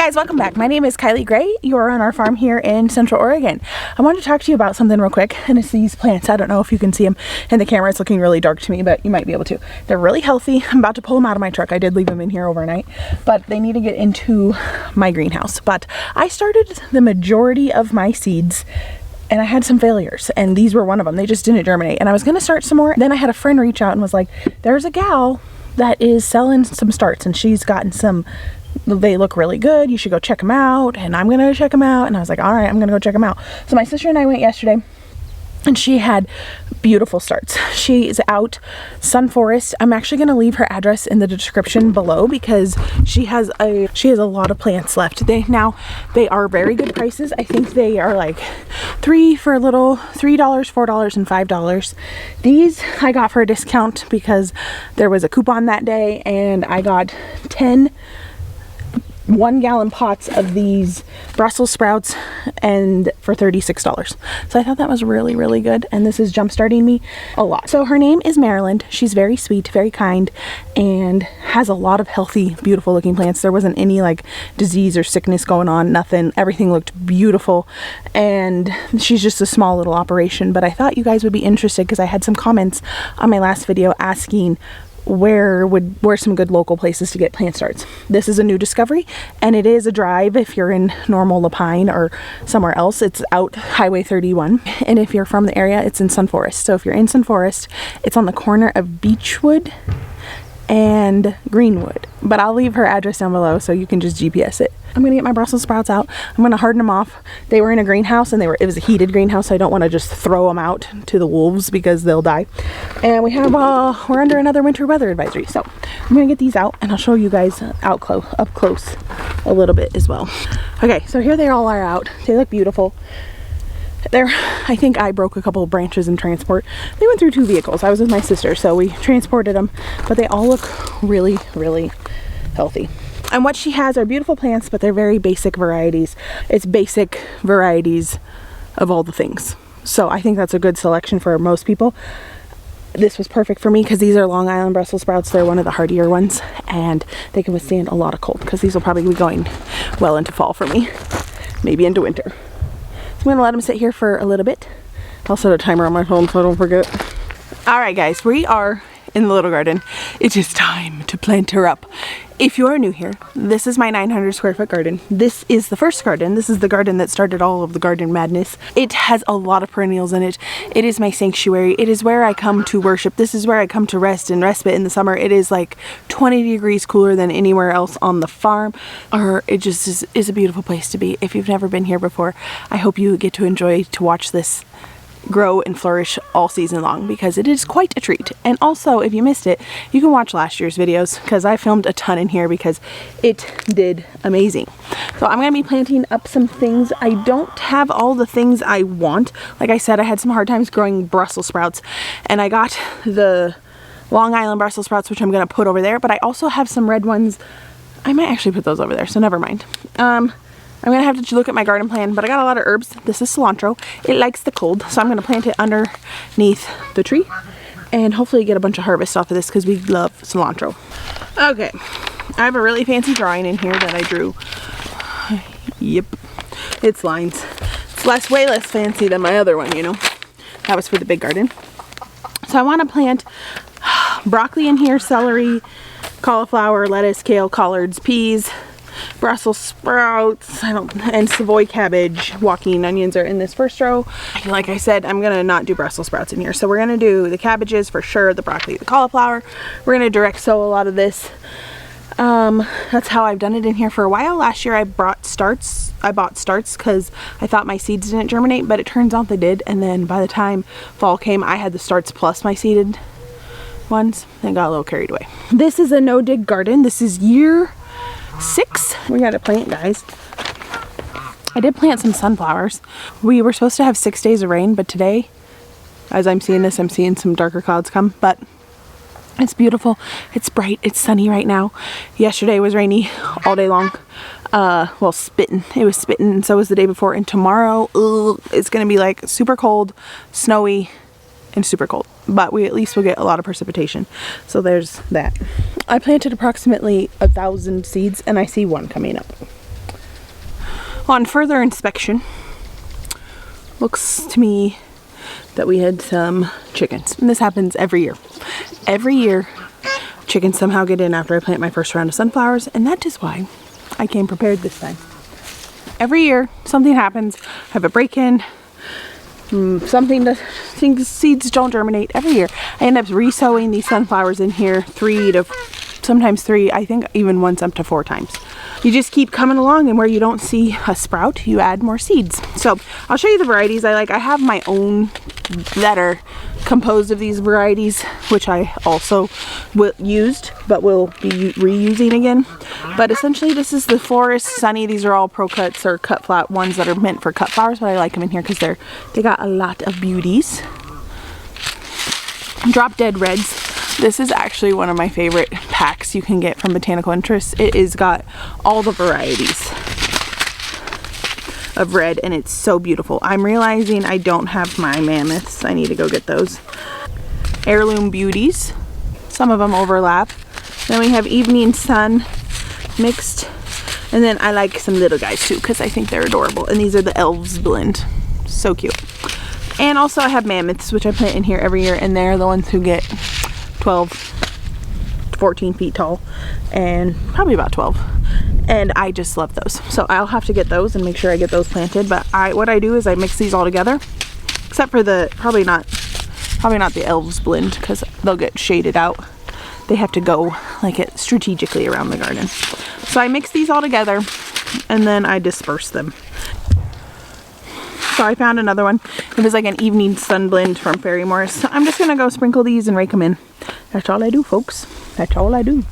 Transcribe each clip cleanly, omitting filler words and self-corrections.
guys, welcome back. My name is Kylie Gray. You are on our farm here in Central Oregon. I wanted to talk to you about something real quick, and it's these plants. I don't know if you can see them in the camera. It's looking really dark to me, but you might be able to. They're really healthy. I'm about to pull them out of my truck. I did leave them in here overnight, but they need to get into my greenhouse. But I started the majority of my seeds and I had some failures, and these were one of them. They just didn't germinate, and I was going to start some more. Then I had a friend reach out and was like, there's a gal that is selling some starts, and she's gotten some. They look really good. You should go check them out. And I'm gonna check them out. And I was like, all right, I'm gonna go check them out. So my sister and I went yesterday, and she had beautiful starts. She is out Sun Forest. I'm actually gonna leave her address in the description below because she has a lot of plants left. They are very good prices. I think they are like $3 for a little, $3, $4, and $5. These I got for a discount because there was a coupon that day, and I got 10 1-gallon pots of these Brussels sprouts and for $36. So I thought that was really, really good, and this is jump-starting me a lot. So her name is Maryland. She's very sweet, very kind, and has a lot of healthy, beautiful looking plants. There wasn't any like disease or sickness going on, nothing. Everything looked beautiful, and she's just a small little operation. But I thought you guys would be interested because I had some comments on my last video asking where some good local places to get plant starts. This is a new discovery, and it is a drive if you're in normal Lapine or somewhere else. It's out Highway 31, and if you're from the area, it's in Sun Forest. So if you're in Sun Forest, it's on the corner of Beechwood and Greenwood, but I'll leave her address down below so you can just GPS it. I'm gonna get my Brussels sprouts out. I'm gonna harden them off. They were in a greenhouse, and it was a heated greenhouse, so I don't want to just throw them out to the wolves because they'll die. And we're under another winter weather advisory, so I'm gonna get these out, and I'll show you guys up close a little bit as well. Okay, so here they all are out. They look beautiful. I think I broke a couple of branches in transport. They went through 2 vehicles. I was with my sister, so we transported them, but they all look really, really healthy. And what she has are beautiful plants, but they're very basic varieties. It's basic varieties of all the things. So I think that's a good selection for most people. This was perfect for me because these are Long Island Brussels sprouts. They're one of the hardier ones, and they can withstand a lot of cold because these will probably be going well into fall for me, maybe into winter. I'm gonna let them sit here for a little bit. I'll set a timer on my phone so I don't forget. All right, guys, we are in the little garden. It is time to plant her up. If you are new here, this is my 900 square foot garden. This is the first garden. This is the garden that started all of the garden madness. It has a lot of perennials in it. It is my sanctuary. It is where I come to worship. This is where I come to rest and respite in the summer. It is like 20 degrees cooler than anywhere else on the farm, or it just is a beautiful place to be. If you've never been here before, I hope you get to enjoy to watch this grow and flourish all season long because it is quite a treat. And also, if you missed it, you can watch last year's videos because I filmed a ton in here because it did amazing. So I'm going to be planting up some things. I don't have all the things I want. Like I said, I had some hard times growing Brussels sprouts, and I got the Long Island Brussels sprouts, which I'm going to put over there, but I also have some red ones. I might actually put those over there, so never mind. I'm going to have to look at my garden plan, but I got a lot of herbs. This is cilantro. It likes the cold, so I'm going to plant it underneath the tree and hopefully get a bunch of harvest off of this because we love cilantro. Okay, I have a really fancy drawing in here that I drew. Yep, it's lines. It's way less fancy than my other one, you know. That was for the big garden. So I want to plant broccoli in here, celery, cauliflower, lettuce, kale, collards, peas, Brussels sprouts, and Savoy cabbage. Walking onions are in this first row. Like I said, I'm gonna not do Brussels sprouts in here, so we're gonna do the cabbages for sure, the broccoli, the cauliflower. We're gonna direct sow a lot of this. That's how I've done it in here for a while. Last year I bought starts because I thought my seeds didn't germinate, but it turns out they did, and then by the time fall came, I had the starts plus my seeded ones and got a little carried away. This is a no-dig garden. This is year 6. We got to plant, guys. I did plant some sunflowers. We were supposed to have 6 days of rain, but today, as I'm seeing this, I'm seeing some darker clouds come, but it's beautiful. It's bright. It's sunny right now. Yesterday was rainy all day long. Well, spitting. It was spitting, and so was the day before. And tomorrow, it's going to be like super cold, snowy, and super cold. But we at least will get a lot of precipitation. So there's that. I planted approximately 1,000 seeds, and I see one coming up. On further inspection, looks to me that we had some chickens. And this happens every year. Every year, chickens somehow get in after I plant my first round of sunflowers, and that is why I came prepared this time. Every year, something happens. I have a break-in, seeds don't germinate. Every year, I end up re-sowing these sunflowers in here 3 to sometimes 3, I think even once up to 4 times. You just keep coming along, and where you don't see a sprout, you add more seeds. So I'll show you the varieties I like. I have my own that are composed of these varieties, which I also used but will be reusing again. But essentially this is the Forest Sunny. These are all pro cuts or cut flat ones that are meant for cut flowers, but I like them in here because they got a lot of beauties. Drop Dead Reds. This is actually one of my favorite packs you can get from Botanical Interest. It is got all the varieties of red, and it's so beautiful. I'm realizing I don't have my mammoths. I need to go get those. Heirloom Beauties. Some of them overlap. Then we have Evening Sun mixed. And then I like some little guys too because I think they're adorable. And these are the Elves blend. So cute. And also I have mammoths, which I plant in here every year, and they're the ones who get 12 to 14 feet tall, and probably about 12, and I just love those. So I'll have to get those and make sure I get those planted. But what I do is I mix these all together, except for the probably not the Elves blend because they'll get shaded out. They have to go like it strategically around the garden. So I mix these all together and then I disperse them. So I found another one. It was like an Evening Sun blend from Fairy Morris. So I'm just gonna go sprinkle these and rake them in. That's all I do, folks. That's all I do.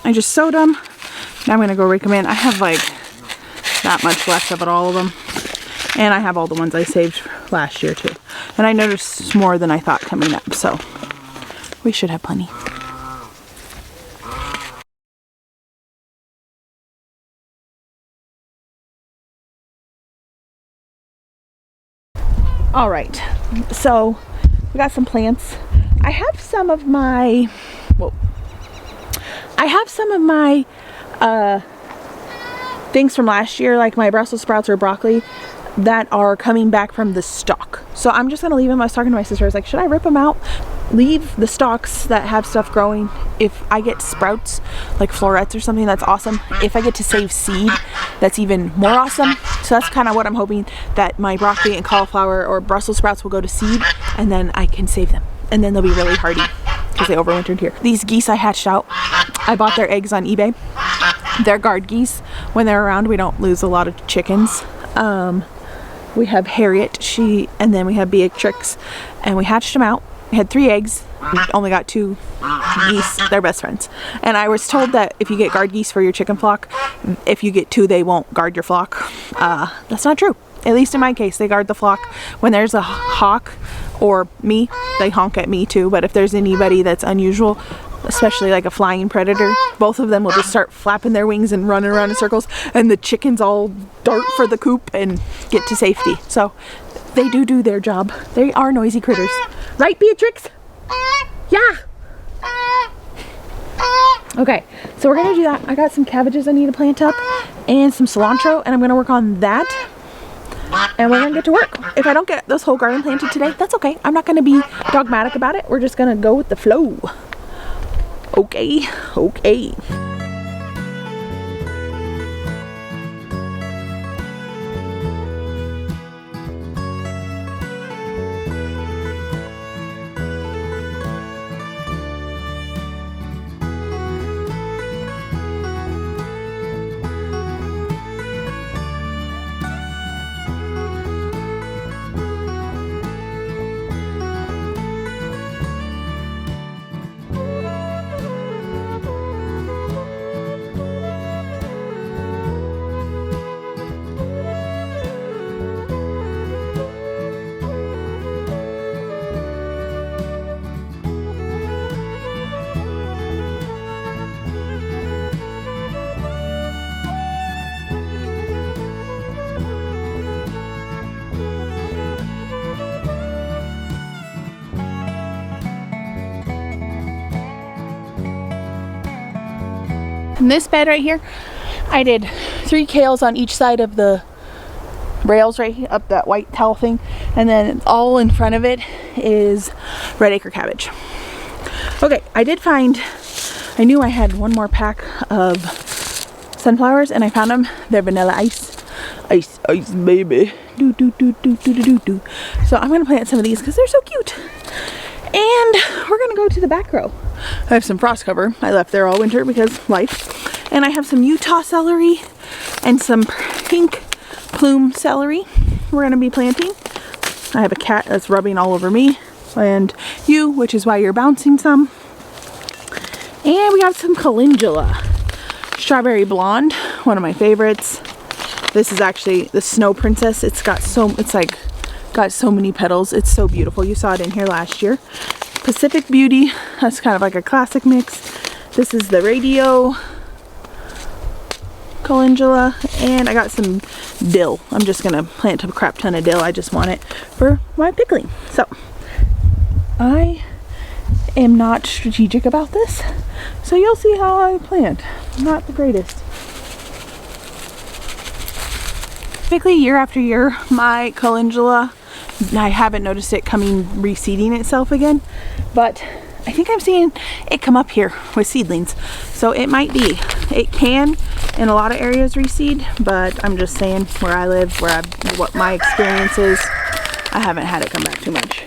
I just sowed them. Now I'm gonna go rake them in. I have like that much left of it, all of them. And I have all the ones I saved last year too. And I noticed more than I thought coming up, so we should have plenty. All right, so we got some plants. I have some of my, things from last year, like my Brussels sprouts or broccoli, that are coming back from the stalk. So I'm just gonna leave them. I was talking to my sister, I was like, should I rip them out? Leave the stalks that have stuff growing. If I get sprouts, like florets or something, that's awesome. If I get to save seed, that's even more awesome. So that's kind of what I'm hoping, that my broccoli and cauliflower or Brussels sprouts will go to seed, and then I can save them. And then they'll be really hardy because they overwintered here. These geese I hatched out. I bought their eggs on eBay. They're guard geese. When they're around, we don't lose a lot of chickens. We have Harriet, and then we have Beatrix, and we hatched them out. We had 3 eggs. We only got 2 geese. They're best friends. And I was told that if you get guard geese for your chicken flock, if you get 2, they won't guard your flock. That's not true. At least in my case, they guard the flock. When there's a hawk or me, they honk at me too. But if there's anybody that's unusual, especially like a flying predator, both of them will just start flapping their wings and running around in circles, and the chickens all dart for the coop and get to safety. So they do their job. They are noisy critters. Right, Beatrix? Yeah. Okay, so we're gonna do that. I got some cabbages I need to plant up and some cilantro, and I'm gonna work on that. And we're gonna get to work. If I don't get this whole garden planted today, that's okay. I'm not gonna be dogmatic about it. We're just gonna go with the flow. Okay. In this bed right here, I did 3 kales on each side of the rails right here, up that white towel thing, and then all in front of it is red acre cabbage. Okay, I did find, I knew I had one more pack of sunflowers, and I found them. They're vanilla ice, baby. So I'm gonna plant some of these because they're so cute. And we're gonna go to the back row. I have some frost cover I left there all winter because life. And I have some Utah celery and some pink plume celery we're gonna be planting. I have a cat that's rubbing all over me and you, which is why you're bouncing some. And we got some calendula. Strawberry blonde, one of my favorites. This is actually the Snow Princess. It's got so many petals. It's so beautiful. You saw it in here last year. Pacific Beauty, that's kind of like a classic mix. This is the Radio calendula, and I got some dill. I'm just gonna plant a crap ton of dill. I just want it for my pickling. So I am not strategic about this, so you'll see how I plant. I'm not the greatest. Typically year after year, my calendula, I haven't noticed it reseeding itself again, but I think I'm seeing it come up here with seedlings. So it might be. It can in a lot of areas reseed, but I'm just saying where I live, what my experience is, I haven't had it come back too much.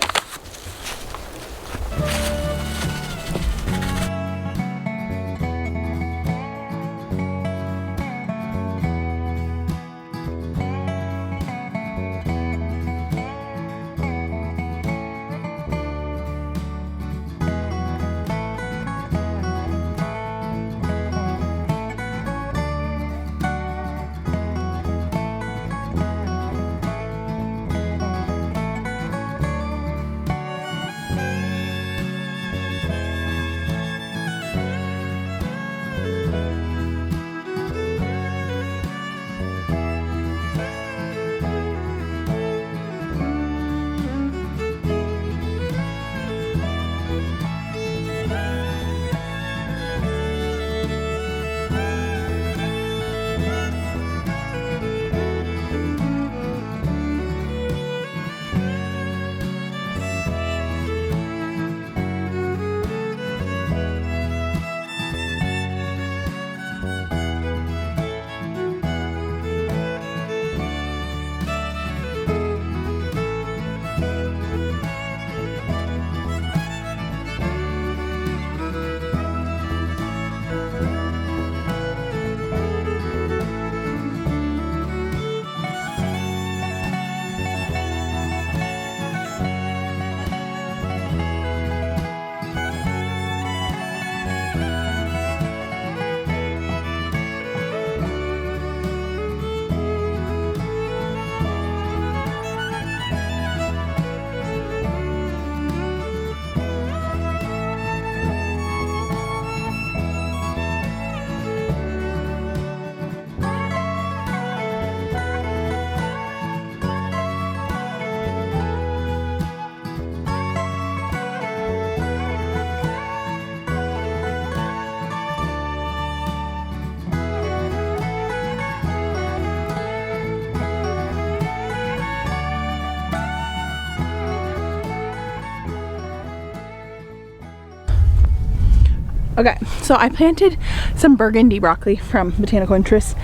Okay, so I planted some burgundy broccoli from Botanical Interest,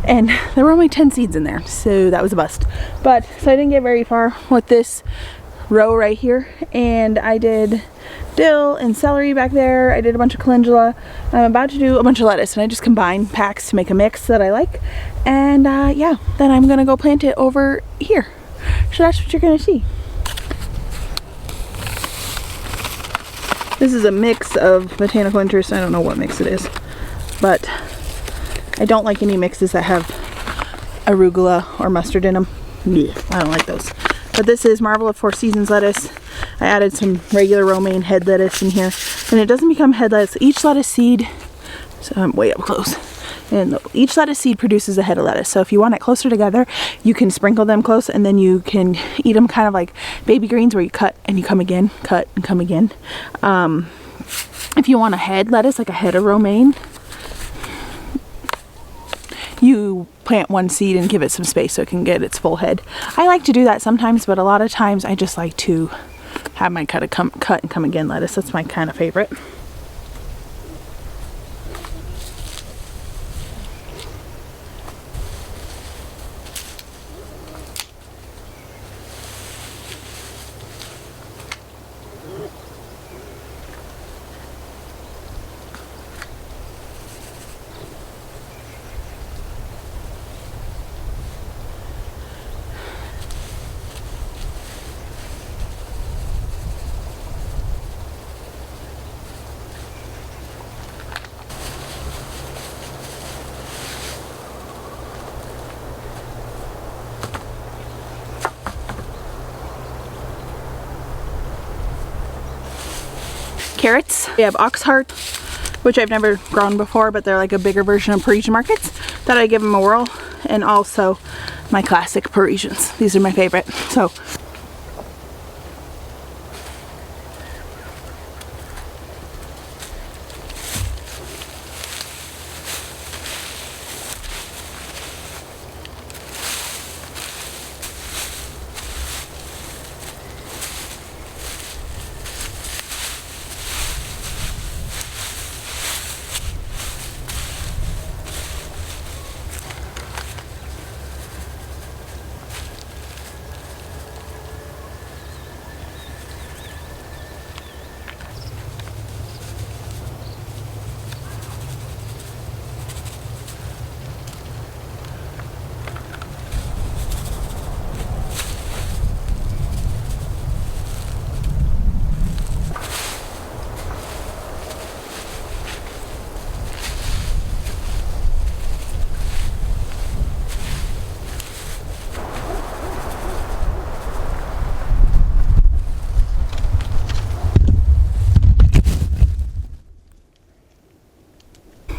and there were only 10 seeds in there, so that was a bust. But so I didn't get very far with this row right here, and I did dill and celery back there. I did a bunch of calendula. I'm about to do a bunch of lettuce, and I just combine packs to make a mix that I like. And yeah, then I'm gonna go plant it over here. So that's what you're gonna see. This is a mix of Botanical Interest. I don't know what mix it is, but I don't like any mixes that have arugula or mustard in them. Yeah, I don't like those. But this is Marvel of Four Seasons lettuce. I added some regular romaine head lettuce in here, and it doesn't become head lettuce. Each lettuce seed, so I'm way up close, and each lettuce seed produces a head of lettuce. So if you want it closer together, you can sprinkle them close, and then you can eat them kind of like baby greens, where you cut and you come again, cut and come again. If you want a head lettuce, like a head of romaine, plant one seed and give it some space so it can get its full head. I like to do that sometimes, but a lot of times I just like to have my cut and come again lettuce. That's my kind of favorite. Carrots. We have ox heart, which I've never grown before, but they're like a bigger version of Parisian markets. Thought I'd give them a whirl. And also my classic Parisians. These are my favorite. So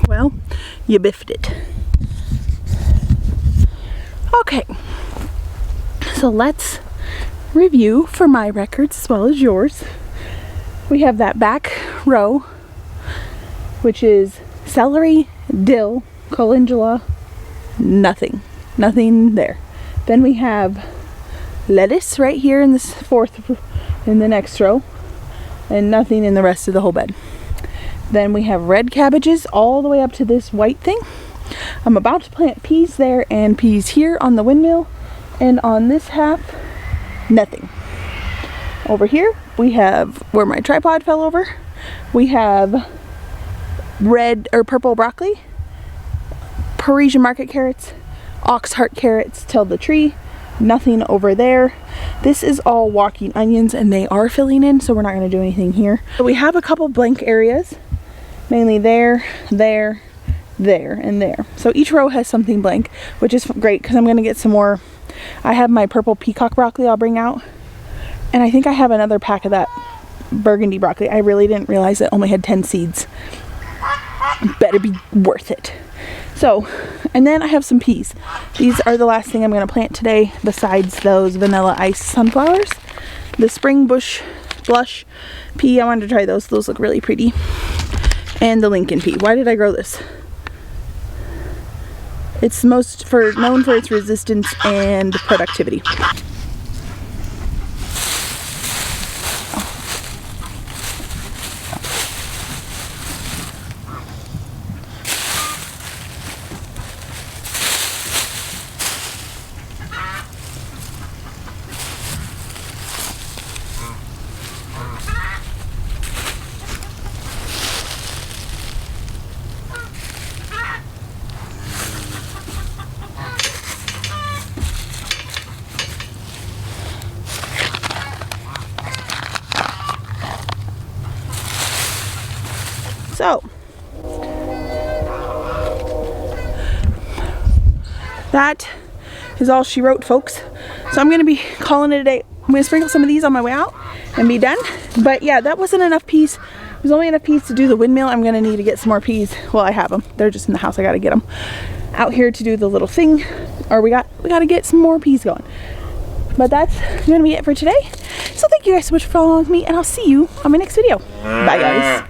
well, you biffed it. Okay, so let's review for my records as well as yours. We have that back row, which is celery, dill, calendula, nothing there. Then we have lettuce right here in this in the next row, and nothing in the rest of the whole bed. Then we have red cabbages all the way up to this white thing. I'm about to plant peas there and peas here on the windmill, and on this half, nothing. Over here, we have, where my tripod fell over, we have red or purple broccoli, Parisian market carrots, ox heart carrots till the tree, nothing over there. This is all walking onions and they are filling in, so we're not going to do anything here. So we have a couple blank areas, mainly there, there, there, and there. So each row has something blank, which is great because I'm going to get some more. I have my purple peacock broccoli I'll bring out, and I think I have another pack of that burgundy broccoli. I really didn't realize it only had 10 seeds. Better be worth it. So, and then I have some peas. These are the last thing I'm going to plant today besides those vanilla ice sunflowers. The spring bush blush pea, I wanted to try those. Those look really pretty. And the Lincoln pea. Why did I grow this? It's known for its resistance and productivity. So, that is all she wrote, folks. So I'm going to be calling it a day. I'm going to sprinkle some of these on my way out and be done. But yeah, that wasn't enough peas. There's only enough peas to do the windmill. I'm going to need to get some more peas. Well, I have them. They're just in the house. I got to get them out here to do the little thing. Or we got to get some more peas going. But that's going to be it for today. So thank you guys so much for following with me, and I'll see you on my next video. Bye, guys.